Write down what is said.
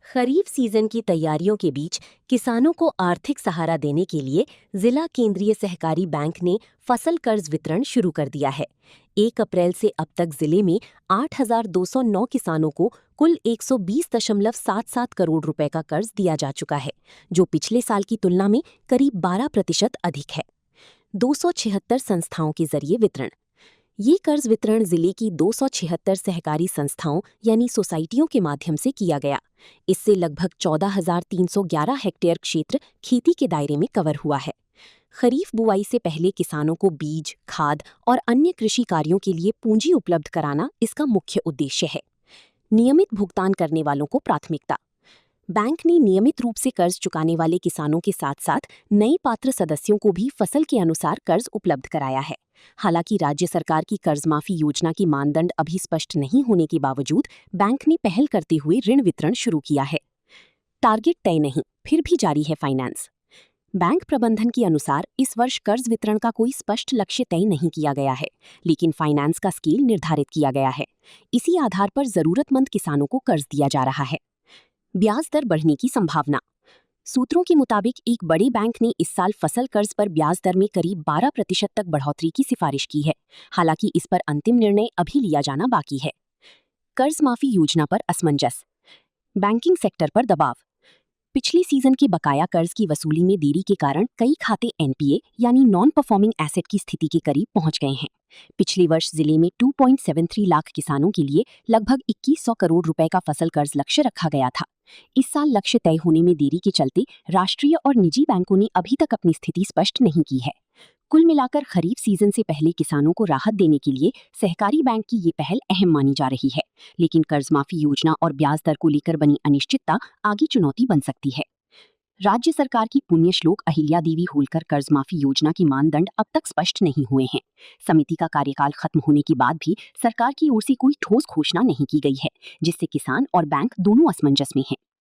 खरीफ season की तैयारियों के बीच किसानों को आर्थिक सहारा देने के लिए जिला केंद्रीय सहकारी बैंक ने फसल कर्ज वितरण शुरू कर दिया है। 1 अप्रैल से अब तक जिले में 8,209 किसानों को कुल 120.77 करोड़ रुपए का कर्ज दिया जा चुका है, जो पिछले साल की तुलना में करीब 12% अधिक है। 276 संस्थाओं के जरिए वितरण। ये कर्ज वितरण जिले की 276 सहकारी संस्थाओं यानी सोसाइटियों के माध्यम से किया गया। इससे लगभग 14,311 हेक्टेयर क्षेत्र खेती के दायरे में कवर हुआ है। खरीफ बुआई से पहले किसानों को बीज, खाद और अन्य कृषि कार्यों के लिए पूंजी उपलब्ध कराना इसका मुख्य उद्देश्य है। नियमित भुगतान करने वालों को प्राथमिकता। बैंक ने नियमित रूप से कर्ज चुकाने वाले किसानों के साथ साथ नए पात्र सदस्यों को भी फसल के अनुसार कर्ज उपलब्ध कराया है। हालांकि राज्य सरकार की कर्ज माफी योजना की मानदंड अभी स्पष्ट नहीं होने के बावजूद बैंक ने पहल करते हुए ऋण वितरण शुरू किया है। टारगेट तय नहीं, फिर भी जारी है फाइनेंस। बैंक प्रबंधन के अनुसार इस वर्ष कर्ज वितरण का कोई स्पष्ट लक्ष्य तय नहीं किया गया है, लेकिन फाइनेंस का स्केल निर्धारित किया गया है। इसी आधार पर जरूरतमंद किसानों को कर्ज दिया जा रहा है। ब्याज दर बढ़ने की संभावना। सूत्रों के मुताबिक एक बड़े बैंक ने इस साल फसल कर्ज पर ब्याज दर में करीब 12% तक बढ़ोतरी की सिफारिश की है। हालांकि इस पर अंतिम निर्णय अभी लिया जाना बाकी है। कर्ज माफी योजना पर असमंजस। बैंकिंग सेक्टर पर दबाव। पिछले सीजन के बकाया कर्ज की वसूली में देरी के कारण कई खाते एनपीए यानी नॉन परफॉर्मिंग एसेट की स्थिति के करीब पहुंच गए हैं। पिछले वर्ष जिले में 2.73 लाख किसानों के लिए लगभग 2100 करोड़ रुपए का फसल कर्ज लक्ष्य रखा गया था। इस साल लक्ष्य तय होने में देरी के चलते राष्ट्रीय और निजी बैंकों ने अभी तक अपनी स्थिति स्पष्ट नहीं की है। कुल मिलाकर खरीफ सीजन से पहले किसानों को राहत देने के लिए सहकारी बैंक की ये पहल अहम मानी जा रही है, लेकिन कर्ज माफी योजना और ब्याज दर को लेकर बनी अनिश्चितता आगे चुनौती बन सकती है। राज्य सरकार की पुण्य श्लोक अहिल्या देवी होलकर कर्ज माफी योजना के मानदंड अब तक स्पष्ट नहीं हुए हैं। समिति का कार्यकाल खत्म होने के बाद भी सरकार की ओर से कोई ठोस घोषणा नहीं की गई है, जिससे किसान और बैंक दोनों असमंजस में हैं।